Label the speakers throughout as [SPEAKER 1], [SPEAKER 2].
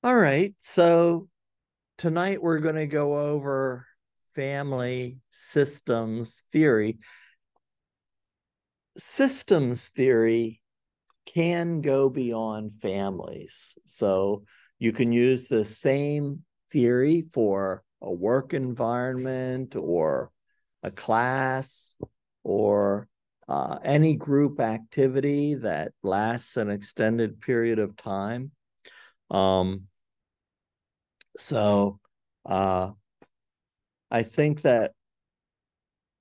[SPEAKER 1] All right. So tonight we're going to go over family systems theory. Systems theory can go beyond families. So you can use the same theory for a work environment or a class or any group activity that lasts an extended period of time. Um, so uh, I think that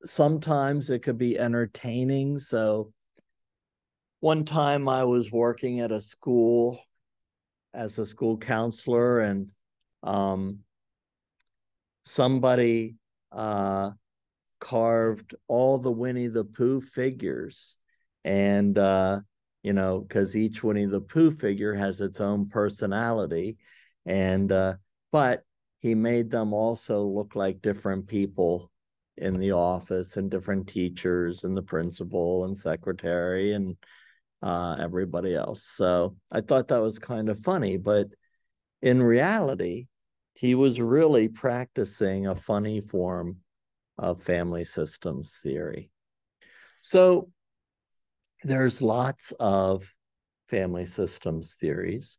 [SPEAKER 1] sometimes it could be entertaining. So one time I was working at a school as a school counselor, and um, somebody uh, carved all the Winnie the Pooh figures. And, because each Winnie the Pooh figure has its own personality. And, but he made them also look like different people in the office and different teachers and the principal and secretary and everybody else. So I thought that was kind of funny, but in reality, he was really practicing a funny form of family systems theory. So there's lots of family systems theories.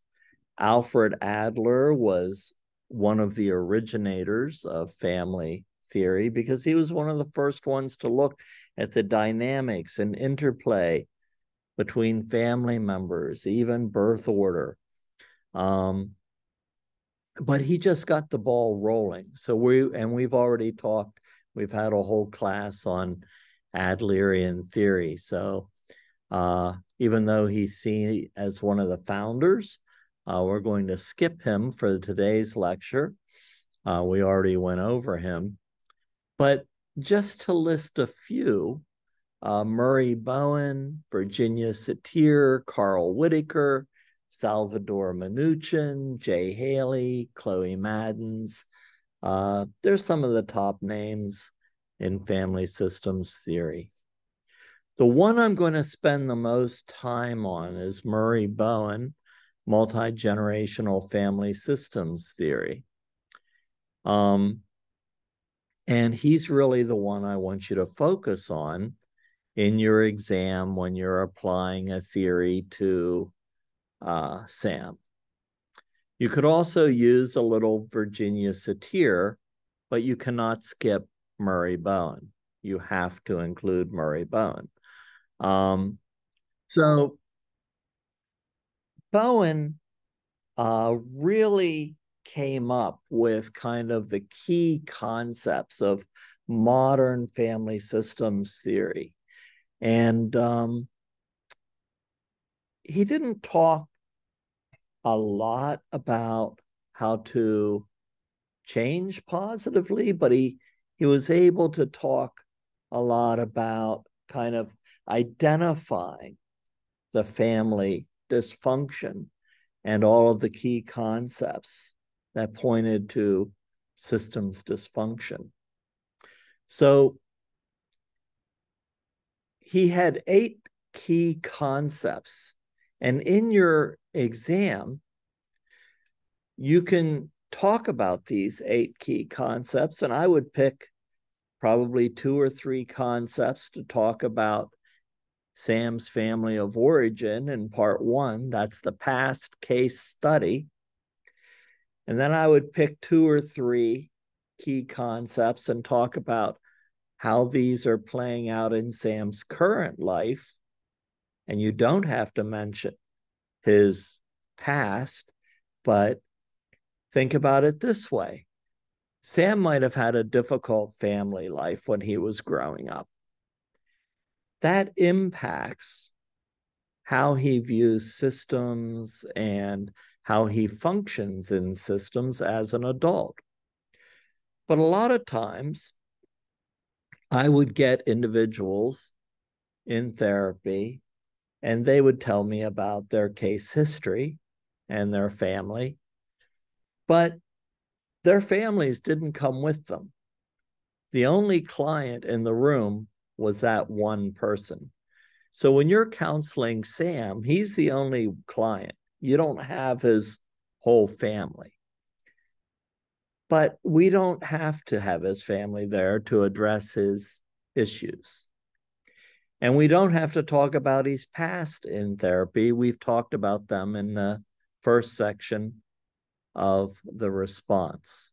[SPEAKER 1] Alfred Adler was one of the originators of family theory because he was one of the first ones to look at the dynamics and interplay between family members, even birth order. Um, but he just got the ball rolling. So we've already talked, we've had a whole class on Adlerian theory. So even though he's seen as one of the founders, we're going to skip him for today's lecture. We already went over him. But just to list a few, Murray Bowen, Virginia Satir, Carl Whitaker, Salvador Minuchin, Jay Haley, Chloe Maddens. There's some of the top names in family systems theory. The one I'm going to spend the most time on is Murray Bowen, multi-generational family systems theory. Um, and he's really the one I want you to focus on in your exam when you're applying a theory to SAM. You could also use a little Virginia Satir, but you cannot skip Murray Bowen. You have to include Murray Bowen. Um, so Bowen really came up with kind of the key concepts of modern family systems theory. And he didn't talk a lot about how to change positively, but he was able to talk a lot about kind of identifying the family dysfunction and all of the key concepts that pointed to systems dysfunction. So he had 8 key concepts. And in your exam, you can talk about these 8 key concepts. And I would pick probably 2 or 3 concepts to talk about Sam's family of origin in part 1. That's the past case study. And then I would pick 2 or 3 key concepts and talk about how these are playing out in Sam's current life. And you don't have to mention his past, but think about it this way. Sam might have had a difficult family life when he was growing up. That impacts how he views systems and how he functions in systems as an adult. But a lot of times, I would get individuals in therapy and they would tell me about their case history and their family, but their families didn't come with them. The only client in the room was that one person. So when you're counseling Sam, he's the only client. You don't have his whole family. But we don't have to have his family there to address his issues. And we don't have to talk about his past in therapy. We've talked about them in the first section of the response.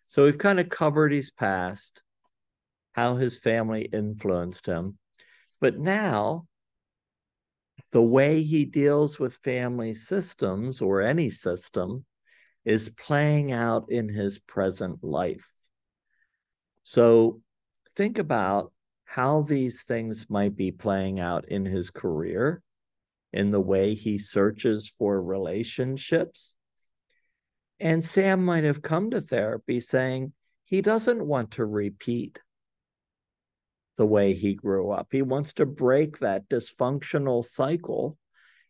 [SPEAKER 1] So we've kind of covered his past, how his family influenced him. But now, the way he deals with family systems or any system is playing out in his present life. So think about how these things might be playing out in his career, in the way he searches for relationships. And Sam might have come to therapy saying he doesn't want to repeat the way he grew up. He wants to break that dysfunctional cycle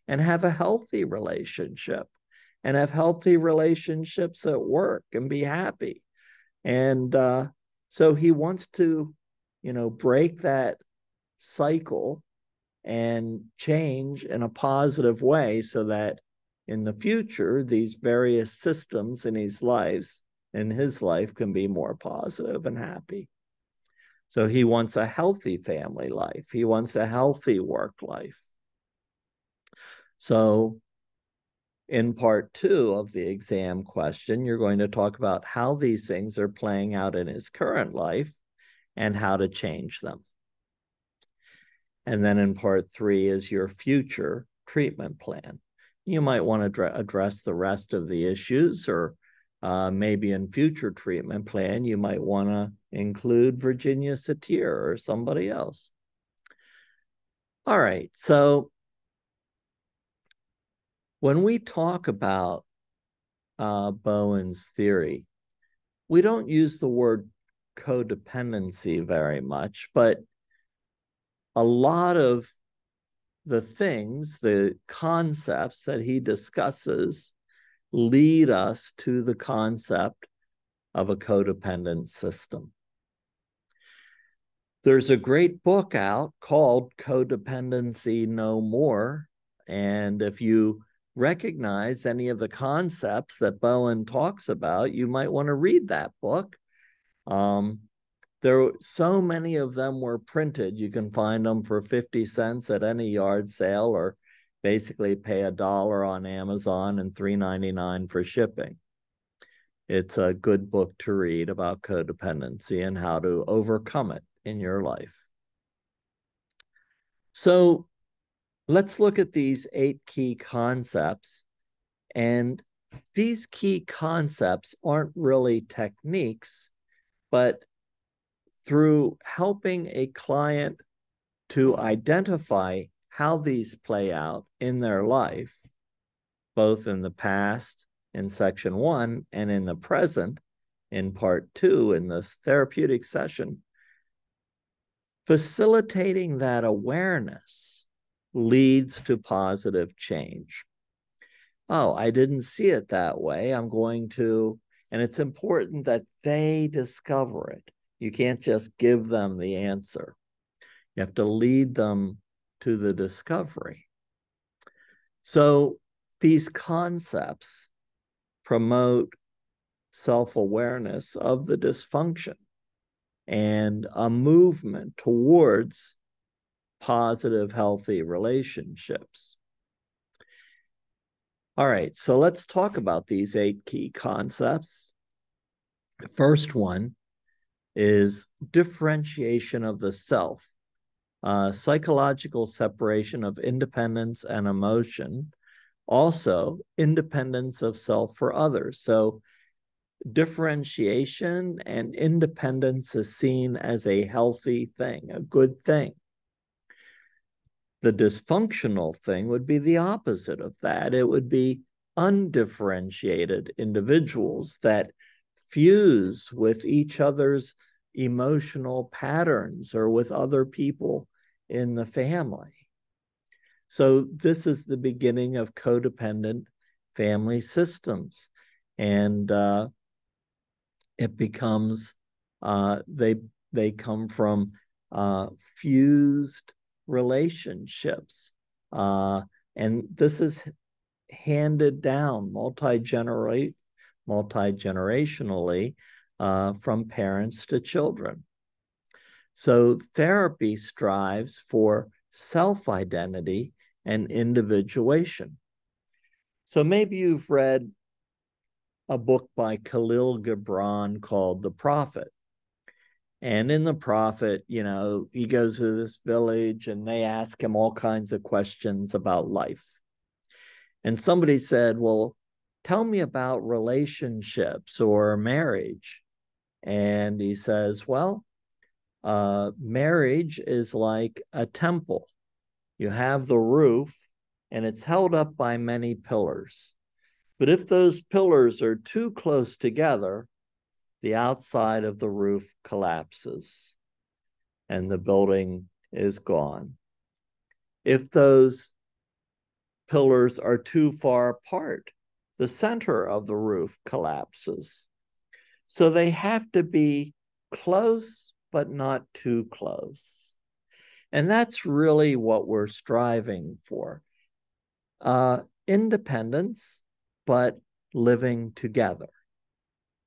[SPEAKER 1] and have a healthy relationship and have healthy relationships at work and be happy. And so he wants to, break that cycle and change in a positive way so that in the future, these various systems in his life can be more positive and happy. So he wants a healthy family life. He wants a healthy work life. So in part 2 of the exam question, you're going to talk about how these things are playing out in his current life and how to change them. And then in part 3 is your future treatment plan. You might want to address the rest of the issues, or maybe in future treatment plan, you might want to include Virginia Satir or somebody else. All right, so when we talk about Bowen's theory, we don't use the word codependency very much, but a lot of the concepts that he discusses lead us to the concept of a codependent system. There's a great book out called Codependency No More. And if you recognize any of the concepts that Bowen talks about, you might want to read that book. So many of them were printed. You can find them for 50 cents at any yard sale, or basically pay $1 on Amazon and $3.99 for shipping. It's a good book to read about codependency and how to overcome it in your life. So let's look at these 8 key concepts. And these key concepts aren't really techniques, but through helping a client to identify how these play out in their life, both in the past in section 1 and in the present in part 2 in this therapeutic session, facilitating that awareness leads to positive change. Oh, I didn't see it that way. I'm going to, and it's important that they discover it. You can't just give them the answer. You have to lead them to the discovery. So these concepts promote self-awareness of the dysfunction and a movement towards positive, healthy relationships. All right, so let's talk about these 8 key concepts. The first one is differentiation of the self, psychological separation of independence and emotion, also independence of self for others. So differentiation and independence is seen as a healthy thing, a good thing. The dysfunctional thing would be the opposite of that. It would be undifferentiated individuals that fuse with each other's emotional patterns or with other people in the family. So this is the beginning of codependent family systems. And it becomes, they come from fused relationships. And this is handed down multi-generationally from parents to children. So therapy strives for self-identity and individuation. So maybe you've read a book by Khalil Gibran called The Prophet. And in The Prophet, he goes to this village and they ask him all kinds of questions about life. And somebody said, well, tell me about relationships or marriage. And he says, well, marriage is like a temple. You have the roof and it's held up by many pillars. But if those pillars are too close together, the outside of the roof collapses and the building is gone. If those pillars are too far apart, the center of the roof collapses. So they have to be close, but not too close. And that's really what we're striving for. Independence, but living together.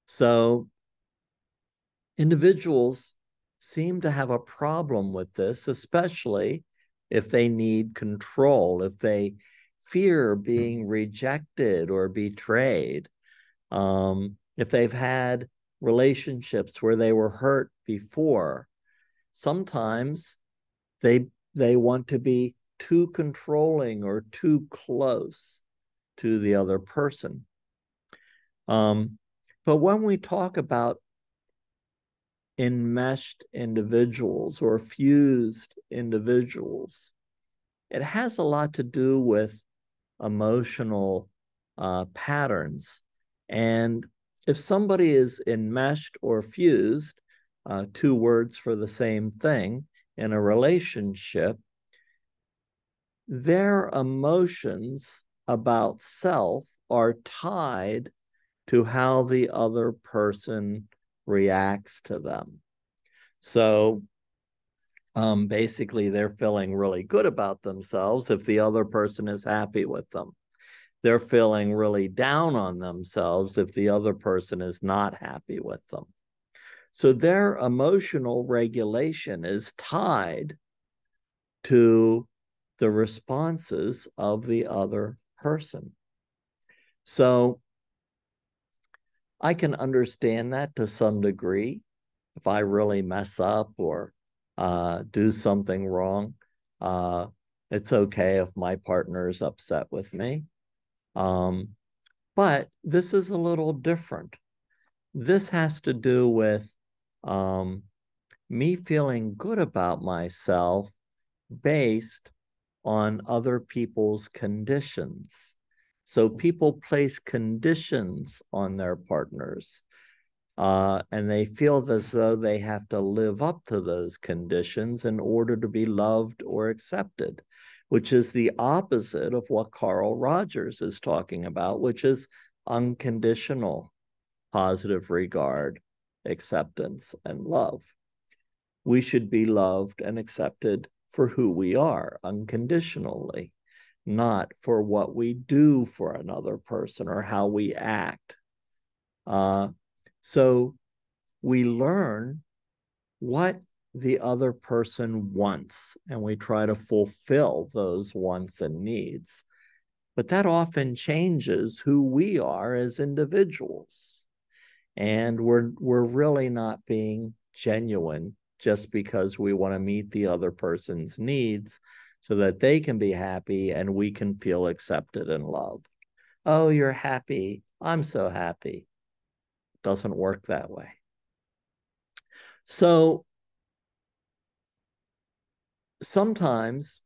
[SPEAKER 1] So individuals seem to have a problem with this, especially if they need control, if they fear being rejected or betrayed, if they've had relationships where they were hurt before. Sometimes they want to be too controlling or too close to the other person. But when we talk about enmeshed individuals or fused individuals, it has a lot to do with emotional patterns. And if somebody is enmeshed or fused, two words for the same thing, in a relationship, their emotions about self are tied to how the other person reacts to them. So basically, they're feeling really good about themselves if the other person is happy with them. They're feeling really down on themselves if the other person is not happy with them. So their emotional regulation is tied to the responses of the other person. So I can understand that to some degree. If I really mess up or do something wrong, it's okay if my partner is upset with me. But this is a little different. This has to do with me feeling good about myself based on other people's conditions. So people place conditions on their partners, and they feel as though they have to live up to those conditions in order to be loved or accepted, which is the opposite of what Carl Rogers is talking about, which is unconditional positive regard, acceptance, and love. We should be loved and accepted for who we are unconditionally, not for what we do for another person or how we act. So we learn what the other person wants, and we try to fulfill those wants and needs. But that often changes who we are as individuals. And we're really not being genuine just because we want to meet the other person's needs so that they can be happy and we can feel accepted and loved. Oh, you're happy. I'm so happy. Doesn't work that way. So sometimes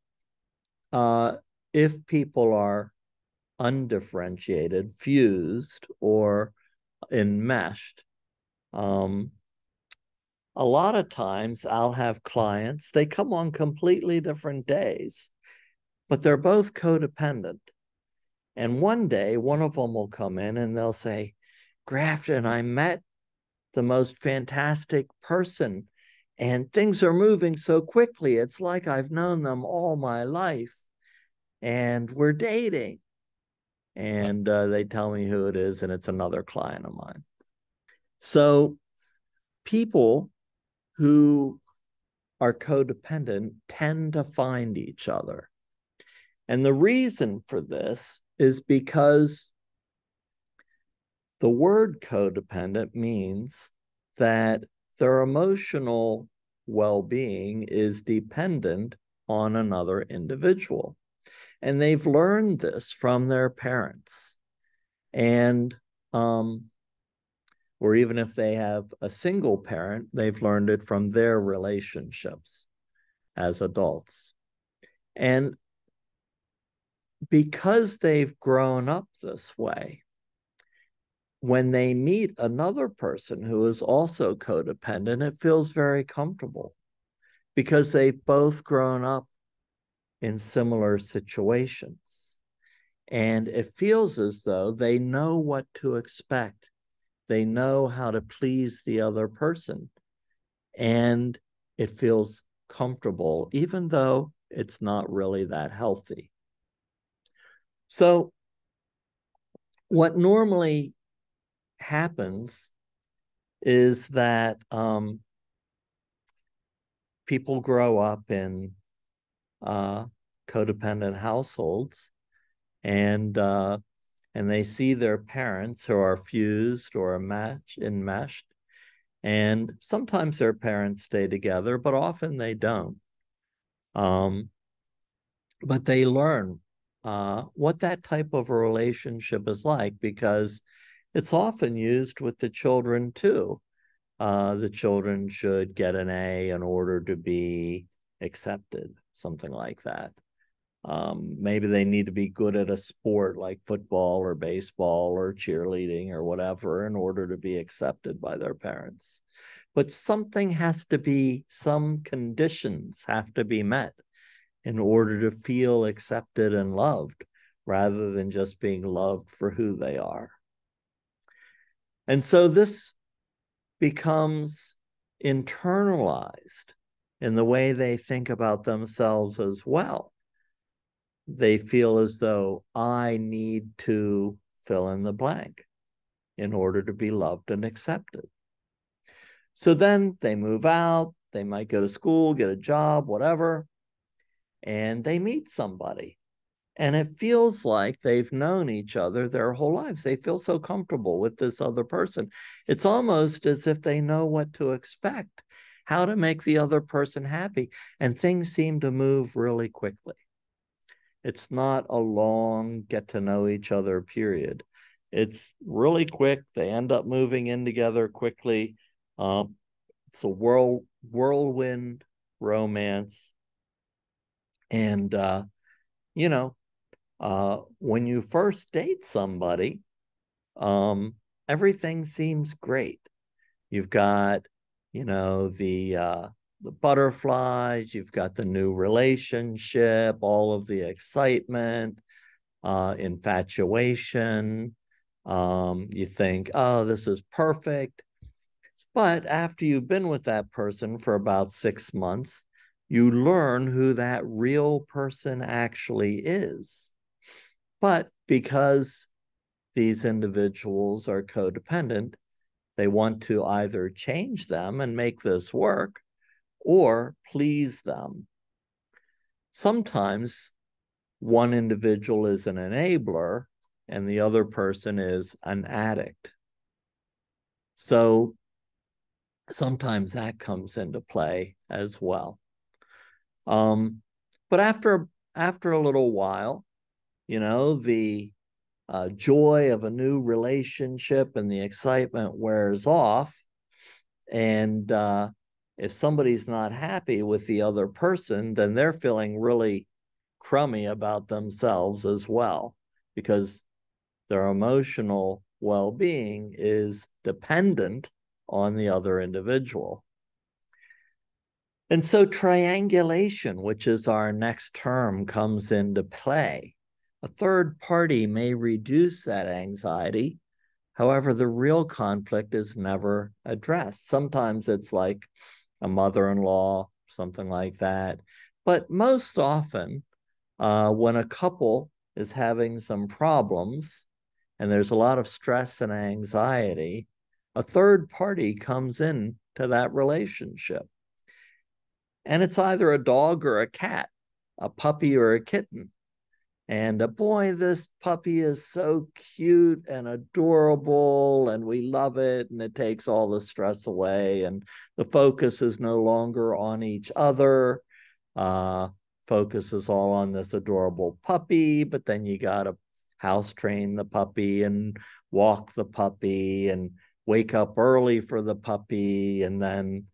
[SPEAKER 1] if people are undifferentiated, fused, or enmeshed, a lot of times I'll have clients, they come on completely different days, but they're both codependent. And one day, one of them will come in and they'll say, Grafton, I met the most fantastic person and things are moving so quickly. It's like I've known them all my life and we're dating. and they tell me who it is, and it's another client of mine. So people who are codependent tend to find each other. And the reason for this is because the word codependent means that their emotional well-being is dependent on another individual. And they've learned this from their parents. And or even if they have a single parent, they've learned it from their relationships as adults. And because they've grown up this way, when they meet another person who is also codependent, it feels very comfortable because they've both grown up in similar situations. And it feels as though they know what to expect. They know how to please the other person. And it feels comfortable, even though it's not really that healthy. So what normally happens is that people grow up in codependent households, and they see their parents who are fused or enmeshed, and sometimes their parents stay together, but often they don't. But they learn what that type of a relationship is like, because it's often used with the children too. The children should get an A in order to be accepted, something like that. Maybe they need to be good at a sport like football or baseball or cheerleading or whatever in order to be accepted by their parents. But something has to be, some conditions have to be met in order to feel accepted and loved, rather than just being loved for who they are. And so this becomes internalized in the way they think about themselves as well. They feel as though I need to fill in the blank in order to be loved and accepted. So then they move out, they might go to school, get a job, whatever, and they meet somebody. And it feels like they've known each other their whole lives. They feel so comfortable with this other person. It's almost as if they know what to expect, how to make the other person happy. And things seem to move really quickly. It's not a long get to know each other period. It's really quick. They end up moving in together quickly. It's a whirlwind romance. And, you know, when you first date somebody, everything seems great. You've got, the butterflies, you've got the new relationship, all of the excitement, infatuation. You think, oh, this is perfect. But after you've been with that person for about 6 months, you learn who that real person actually is. But because these individuals are codependent, they want to either change them and make this work or please them. Sometimes one individual is an enabler and the other person is an addict. So sometimes that comes into play as well. But after a little while, the joy of a new relationship and the excitement wears off. And if somebody's not happy with the other person, then they're feeling really crummy about themselves as well, because their emotional well-being is dependent on the other individual. And so triangulation, which is our next term, comes into play. A third party may reduce that anxiety. However, the real conflict is never addressed. Sometimes it's like a mother-in-law, something like that. But most often, when a couple is having some problems and there's a lot of stress and anxiety, a third party comes in to that relationship. And it's either a dog or a cat, a puppy or a kitten. And boy, this puppy is so cute and adorable, and we love it, and it takes all the stress away, and the focus is no longer on each other. Focus is all on this adorable puppy, but then you got to house train the puppy and walk the puppy and wake up early for the puppy, and then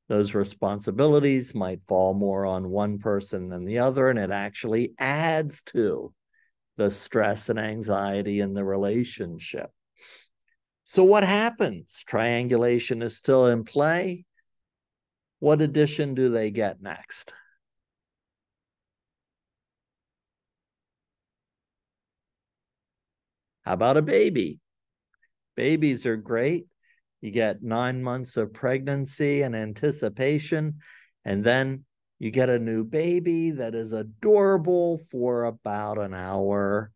[SPEAKER 1] those responsibilities might fall more on one person than the other, and it actually adds to the stress and anxiety in the relationship. So what happens? Triangulation is still in play. What addition do they get next? How about a baby? Babies are great. You get 9 months of pregnancy and anticipation, and then you get a new baby that is adorable for about an hour,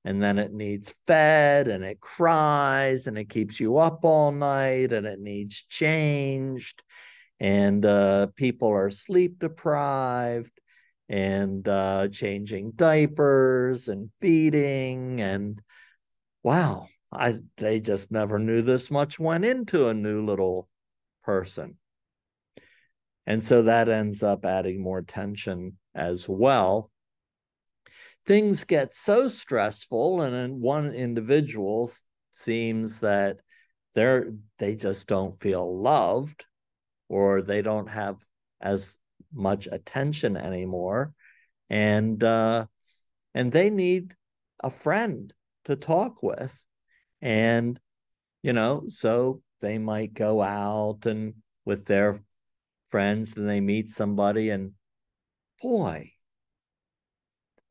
[SPEAKER 1] and then it needs fed, and it cries, and it keeps you up all night, and it needs changed, and people are sleep deprived, and changing diapers and feeding, and wow, they just never knew this much went into a new little person. And so that ends up adding more tension as well. Things get so stressful, and in one individual seems that they just don't feel loved, or they don't have as much attention anymore, and they need a friend to talk with. And so they might go out and with their friends, and they meet somebody, and boy,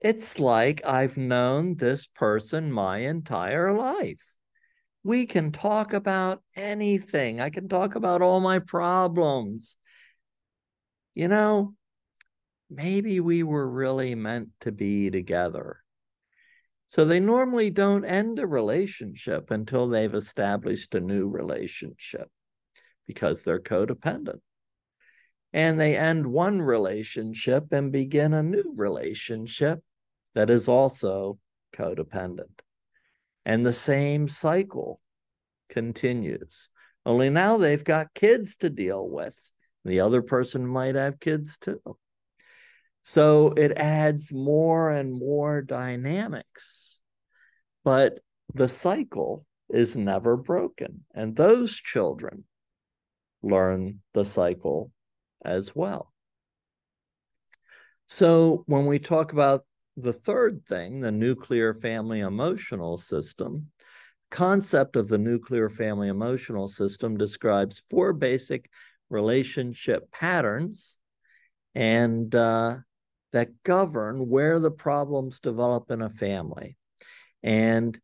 [SPEAKER 1] it's like I've known this person my entire life. We can talk about anything. I can talk about all my problems. Maybe we were really meant to be together. So they normally don't end a relationship until they've established a new relationship, because they're codependent. And they end one relationship and begin a new relationship that is also codependent. And the same cycle continues. Only now they've got kids to deal with. The other person might have kids too. So it adds more and more dynamics. But the cycle is never broken. And those children learn the cycle as well. So when we talk about the third thing, the nuclear family emotional system, concept of the nuclear family emotional system describes 4 basic relationship patterns and that govern where the problems develop in a family. And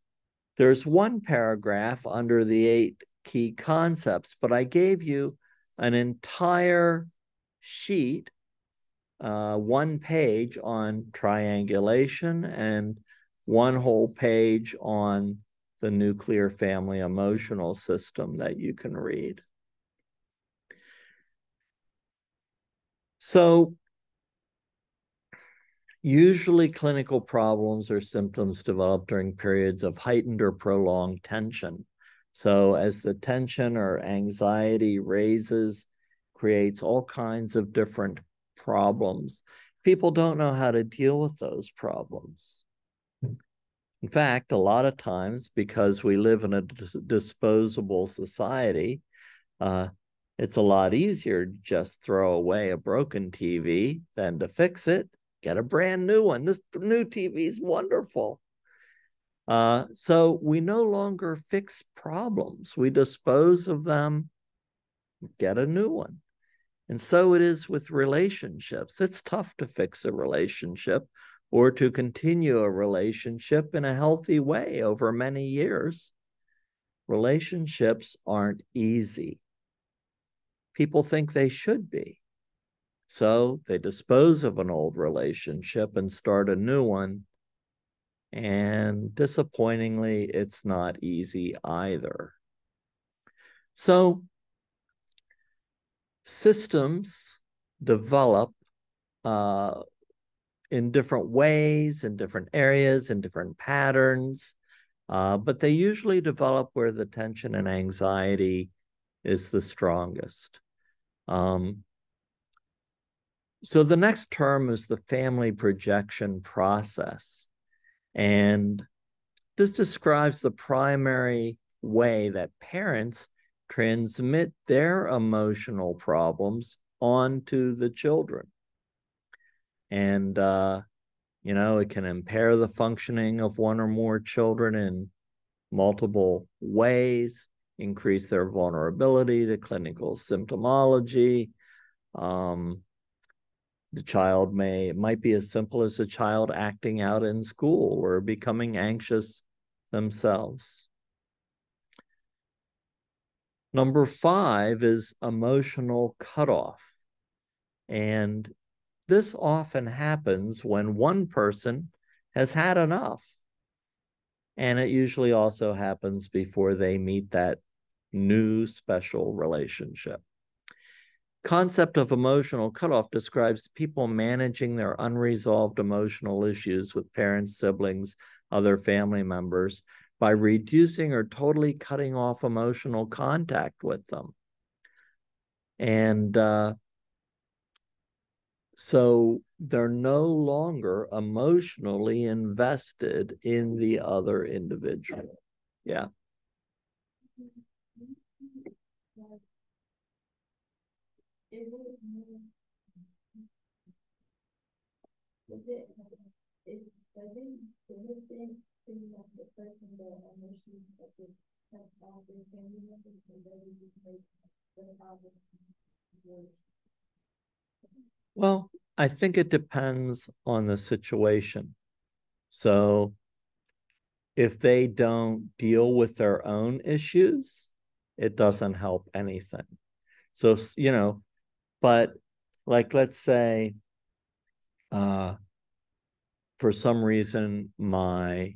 [SPEAKER 1] there's one paragraph under the 8 key concepts, but I gave you an entire sheet, 1 page on triangulation and 1 whole page on the nuclear family emotional system that you can read. So usually clinical problems or symptoms develop during periods of heightened or prolonged tension. So as the tension or anxiety raises, creates all kinds of different problems. People don't know how to deal with those problems. In fact, a lot of times, because we live in a disposable society, it's a lot easier to just throw away a broken TV than to fix it, get a brand new one. This new TV is wonderful. So we no longer fix problems. We dispose of them, get a new one. And so it is with relationships. It's tough to fix a relationship or to continue a relationship in a healthy way over many years. Relationships aren't easy. People think they should be. So they dispose of an old relationship and start a new one. And disappointingly, it's not easy either. So systems develop in different ways, in different areas, in different patterns, but they usually develop where the tension and anxiety is the strongest. So the next term is the family projection process. And this describes the primary way that parents transmit their emotional problems onto the children. And, it can impair the functioning of one or more children in multiple ways, increase their vulnerability to clinical symptomology. The child it might be as simple as a child acting out in school or becoming anxious themselves. Number 5 is emotional cutoff. And this often happens when one person has had enough. And it usually also happens before they meet that new special relationship. Concept of emotional cutoff describes people managing their unresolved emotional issues with parents, siblings, other family members by reducing or totally cutting off emotional contact with them. And so they're no longer emotionally invested in the other individual. Yeah. Well, I think it depends on the situation. So if they don't deal with their own issues, it doesn't help anything. So, but like, let's say, for some reason, my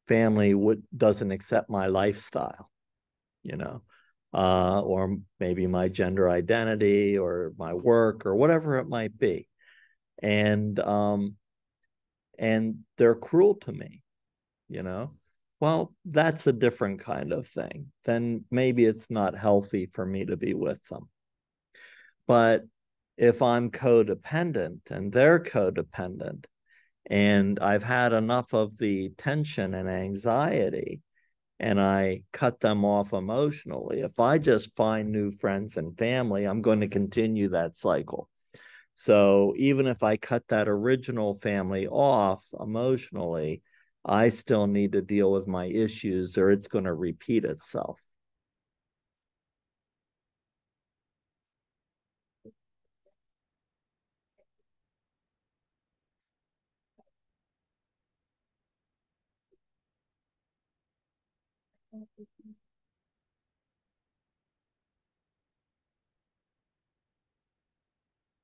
[SPEAKER 1] family doesn't accept my lifestyle, or maybe my gender identity or my work or whatever it might be. And they're cruel to me, well, that's a different kind of thing. Then maybe it's not healthy for me to be with them. But if I'm codependent and they're codependent, and I've had enough of the tension and anxiety, and I cut them off emotionally, if I just find new friends and family, I'm going to continue that cycle. So even if I cut that original family off emotionally, I still need to deal with my issues or it's going to repeat itself.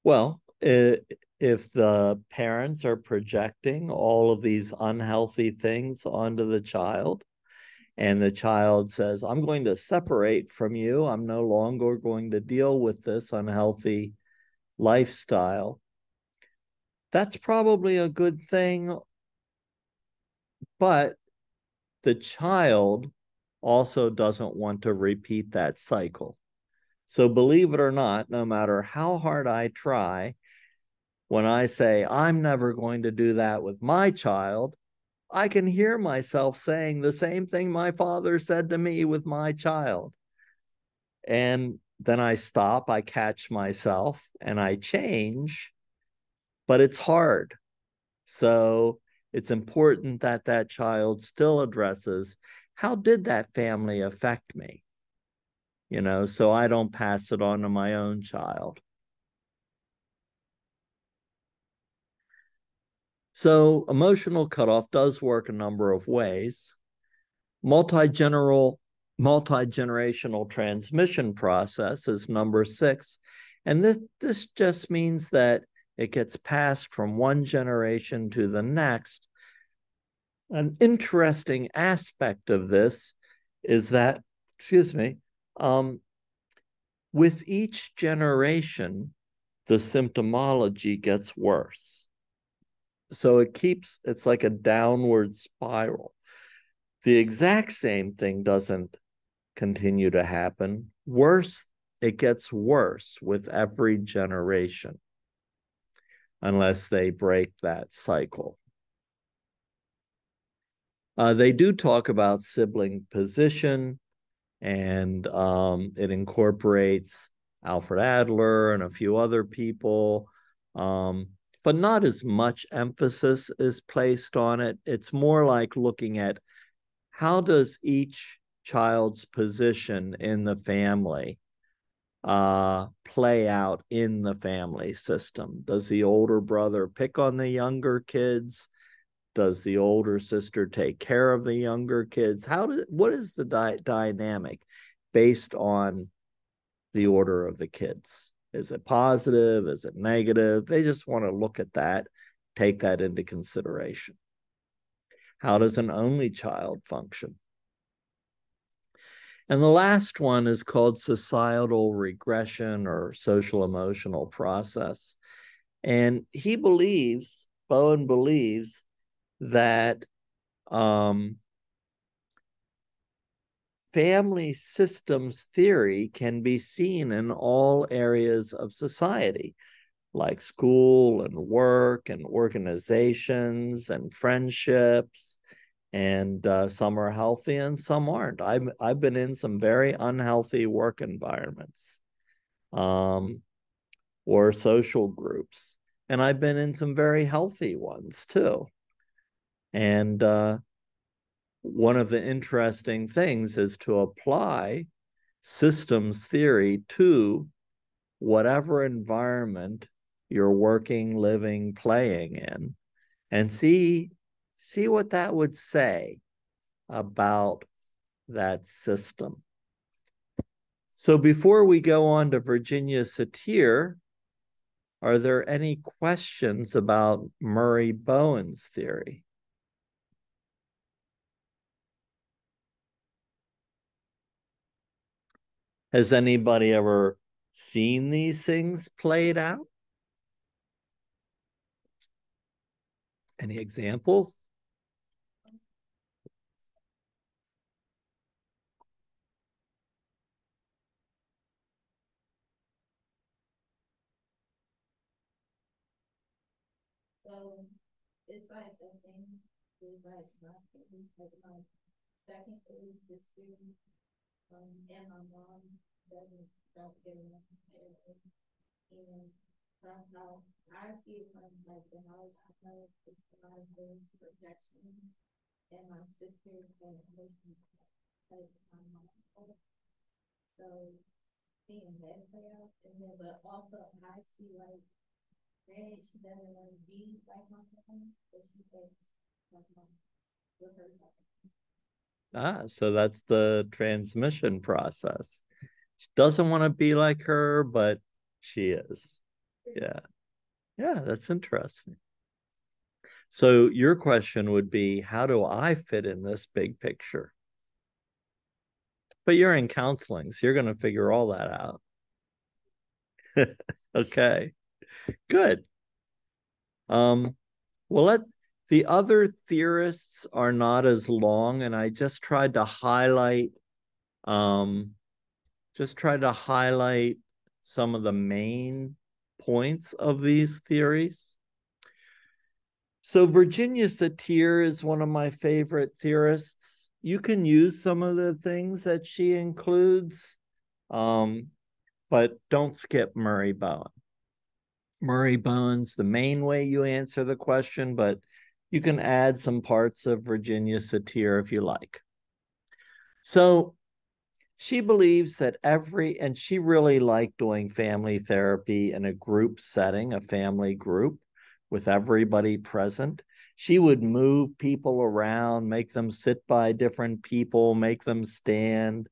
[SPEAKER 1] Well, if the parents are projecting all of these unhealthy things onto the child, and the child says, I'm going to separate from you, I'm no longer going to deal with this unhealthy lifestyle, that's probably a good thing. But the child also doesn't want to repeat that cycle. So believe it or not, no matter how hard I try, when I say, I'm never going to do that with my child, I can hear myself saying the same thing my father said to me with my child. And then I stop, I catch myself, and I change, but it's hard. So it's important that that child still addresses, how did that family affect me? So I don't pass it on to my own child. So emotional cutoff does work a number of ways. Multi-generational transmission process is number 6, And this just means that it gets passed from one generation to the next. An interesting aspect of this is that, excuse me, with each generation, the symptomology gets worse. So it's like a downward spiral. The exact same thing doesn't continue to happen. It gets worse with every generation, unless they break that cycle. They do talk about sibling position, and it incorporates Alfred Adler and a few other people, but not as much emphasis is placed on it. It's more like looking at how does each child's position in the family play out in the family system. Does the older brother pick on the younger kids? Does the older sister take care of the younger kids? What is the dynamic based on the order of the kids? Is it positive? Is it negative? They just want to look at that, take that into consideration. How does an only child function? And the last one is called societal regression or social emotional process. And Bowen believes that family systems theory can be seen in all areas of society, like school and work and organizations and friendships. And some are healthy and some aren't. I've been in some very unhealthy work environments, or social groups, and I've been in some very healthy ones too. And one of the interesting things is to apply systems theory to whatever environment you're working, living, playing in, and see what that would say about that system. So before we go on to Virginia Satir, are there any questions about Murray Bowen's theory? Has anybody ever seen these things played out? Any examples?
[SPEAKER 2] So it's like the thing is like my second older sister, and my mom don't get along. And somehow I see it from like the knowledge I know it's a lot of this projection, and my sister and emotion because my mom. So seeing that play out, and then but also I see like granted she doesn't want to be like my mom, but she thinks like mom with her.
[SPEAKER 1] So that's the transmission process. She doesn't want to be like her, but she is. Yeah. Yeah, that's interesting. So your question would be, how do I fit in this big picture? But you're in counseling, so you're going to figure all that out. Okay, good. Well, the other theorists are not as long, and I just tried to highlight some of the main points of these theories. So Virginia Satir is one of my favorite theorists. You can use some of the things that she includes, but don't skip Murray Bowen. Murray Bowen's the main way you answer the question, but you can add some parts of Virginia Satir if you like. So she believes that and she really liked doing family therapy in a group setting, a family group with everybody present. She would move people around, make them sit by different people, make them stand.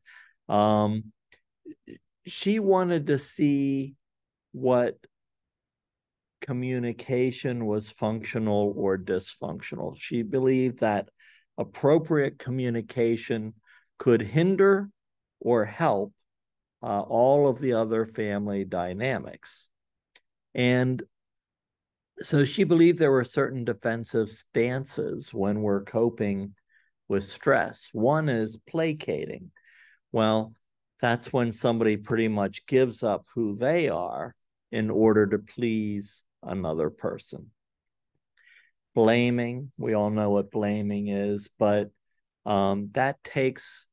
[SPEAKER 1] She wanted to see what communication was functional or dysfunctional. She believed that appropriate communication could hinder or help all of the other family dynamics. And so she believed there were certain defensive stances when we're coping with stress. One is placating. Well, that's when somebody pretty much gives up who they are in order to please another person. Blaming, we all know what blaming is, but that takes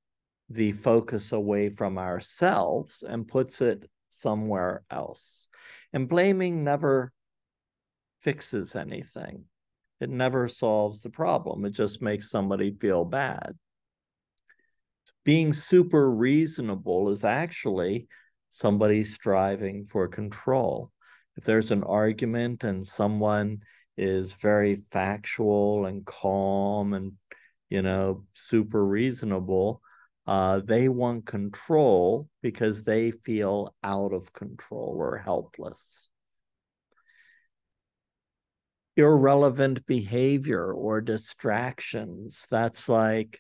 [SPEAKER 1] the focus away from ourselves and puts it somewhere else. And blaming never fixes anything. It never solves the problem. It just makes somebody feel bad. Being super reasonable is actually somebody striving for control. If there's an argument and someone is very factual and calm and, super reasonable, they want control because they feel out of control or helpless. Irrelevant behavior or distractions. That's like,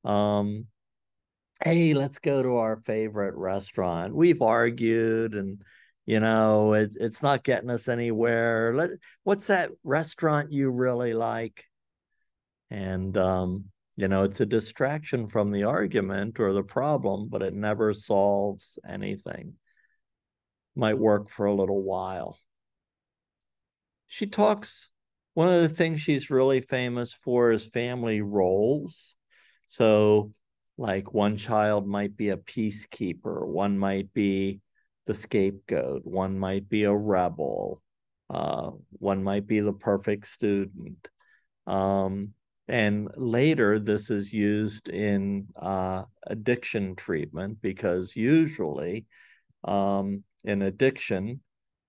[SPEAKER 1] hey, let's go to our favorite restaurant. We've argued and, it's not getting us anywhere. What's that restaurant you really like? And, it's a distraction from the argument or the problem, but it never solves anything. Might work for a little while. She talks, one of the things she's really famous for is family roles. So, like, one child might be a peacekeeper, one might be the scapegoat, one might be a rebel, one might be the perfect student. And later, this is used in addiction treatment because usually in addiction,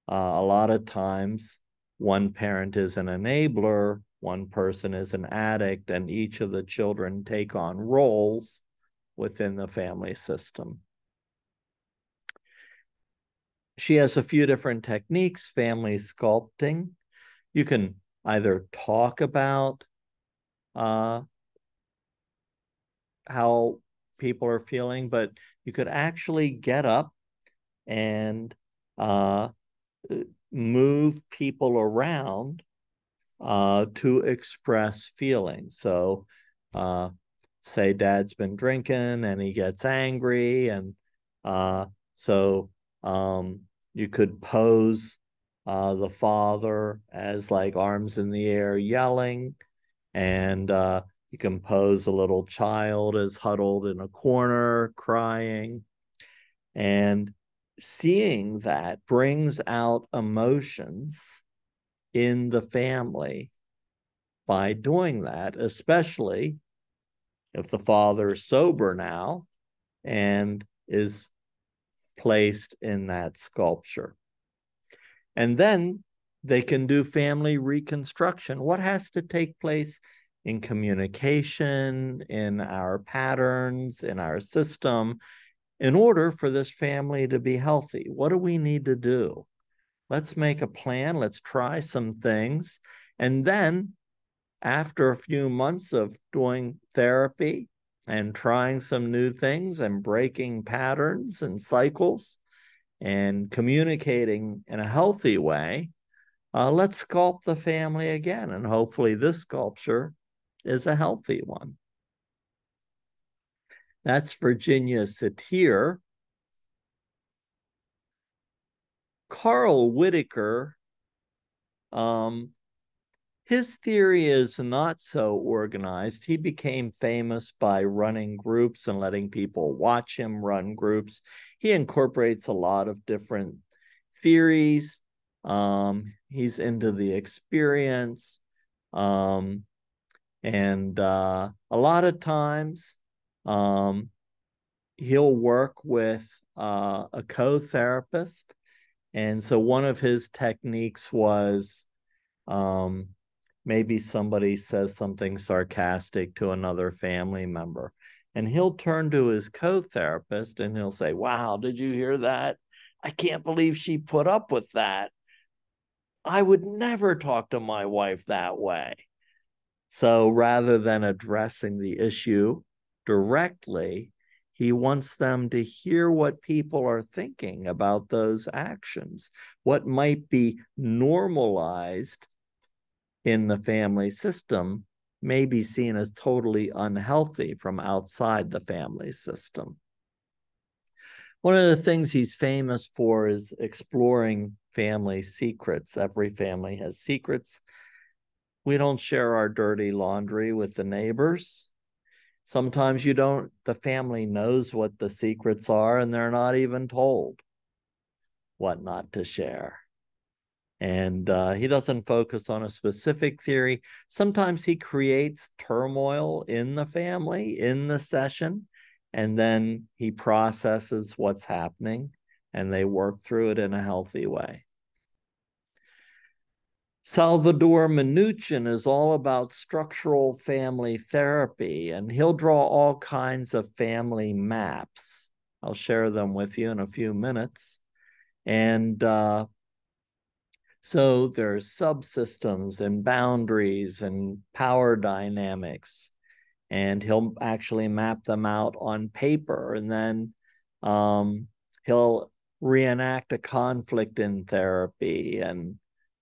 [SPEAKER 1] a lot of times one parent is an enabler, one person is an addict, and each of the children take on roles within the family system. She has a few different techniques. Family sculpting. You can either talk about how people are feeling, but you could actually get up and move people around to express feelings. So say dad's been drinking and he gets angry, and so you could pose the father as like arms in the air yelling, and you can pose a little child as huddled in a corner crying. And seeing that brings out emotions in the family by doing that, especially if the father is sober now and is placed in that sculpture. And then they can do family reconstruction. What has to take place in communication, in our patterns, in our system, in order for this family to be healthy? What do we need to do? Let's make a plan. Let's try some things. And then after a few months of doing therapy and trying some new things and breaking patterns and cycles and communicating in a healthy way, let's sculpt the family again. And hopefully this sculpture is a healthy one. That's Virginia Satir. Carl Whitaker, his theory is not so organized. He became famous by running groups and letting people watch him run groups. He incorporates a lot of different theories. He's into the experience. And a lot of times he'll work with a co-therapist. And so one of his techniques was maybe somebody says something sarcastic to another family member, and he'll turn to his co-therapist and he'll say, wow, did you hear that? I can't believe she put up with that. I would never talk to my wife that way. So rather than addressing the issue directly, he wants them to hear what people are thinking about those actions, what might be normalized in the family system may be seen as totally unhealthy from outside the family system. One of the things he's famous for is exploring family secrets. Every family has secrets. We don't share our dirty laundry with the neighbors. Sometimes the family knows what the secrets are and they're not even told what not to share. And he doesn't focus on a specific theory. Sometimes he creates turmoil in the family, in the session, and then he processes what's happening and they work through it in a healthy way. Salvador Minuchin is all about structural family therapy, and he'll draw all kinds of family maps. I'll share them with you in a few minutes. And so there's subsystems and boundaries and power dynamics, and he'll actually map them out on paper, and then he'll reenact a conflict in therapy and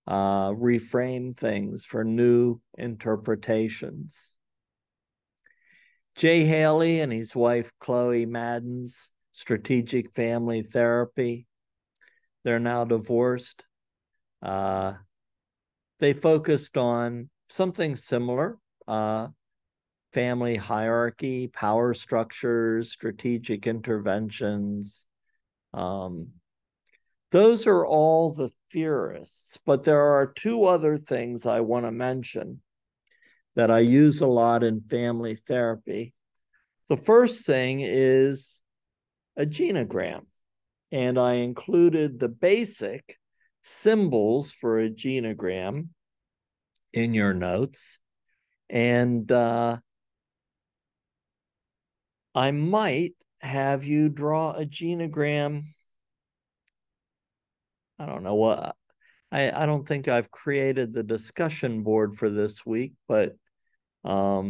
[SPEAKER 1] reframe things for new interpretations. Jay Haley and his wife, Chloe Madden's Strategic Family Therapy. They're now divorced. They focused on something similar, family hierarchy, power structures, strategic interventions. Those are all the theorists, but there are two other things I want to mention that I use a lot in family therapy. The first thing is a genogram, and I included the basic symbols for a genogram in your notes. And I might have you draw a genogram. I don't know what, I don't think I've created the discussion board for this week, but I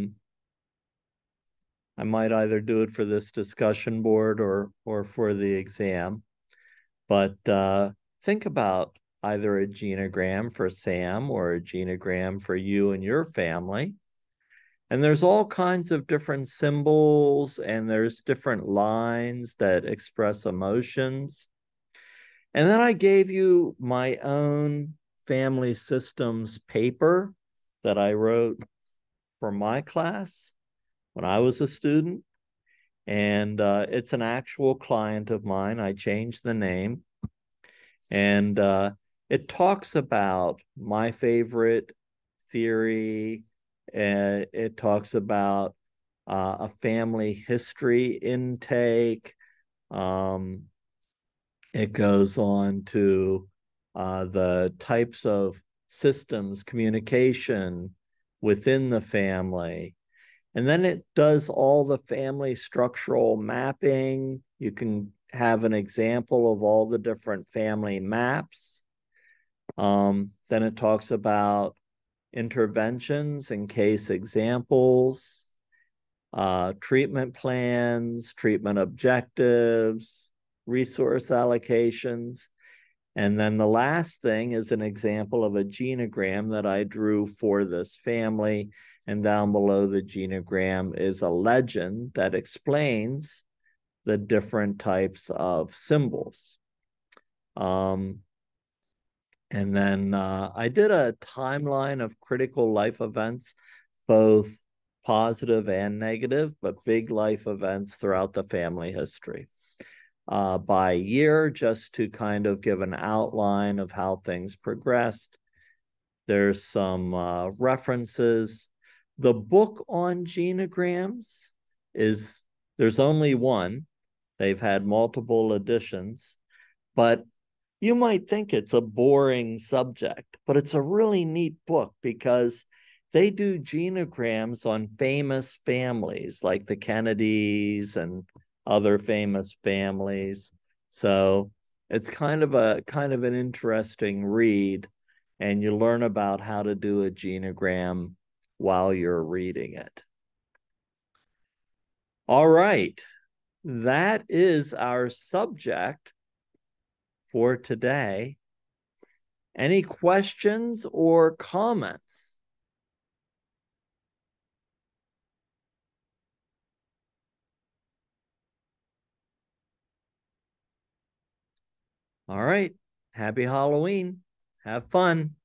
[SPEAKER 1] might either do it for this discussion board or for the exam. But think about either a genogram for Sam or a genogram for you and your family. And there's all kinds of different symbols, and there's different lines that express emotions. And then I gave you my own family systems paper that I wrote for my class when I was a student. And it's an actual client of mine. I changed the name. And it talks about my favorite theory. It talks about a family history intake. It goes on to the types of systems, communication within the family. And then it does all the family structural mapping. You can have an example of all the different family maps. Then it talks about interventions and case examples, treatment plans, treatment objectives, resource allocations. And then the last thing is an example of a genogram that I drew for this family. And down below the genogram is a legend that explains the different types of symbols. And then I did a timeline of critical life events, both positive and negative, but big life events throughout the family history. By year, just to kind of give an outline of how things progressed. There's some references. The book on genograms there's only one. They've had multiple editions, but you might think it's a boring subject, but it's a really neat book because they do genograms on famous families like the Kennedys and other famous families. So It's kind of an interesting read, and you learn about how to do a genogram while you're reading it. All right, that is our subject for today. Any questions or comments? All right. Happy Halloween. Have fun.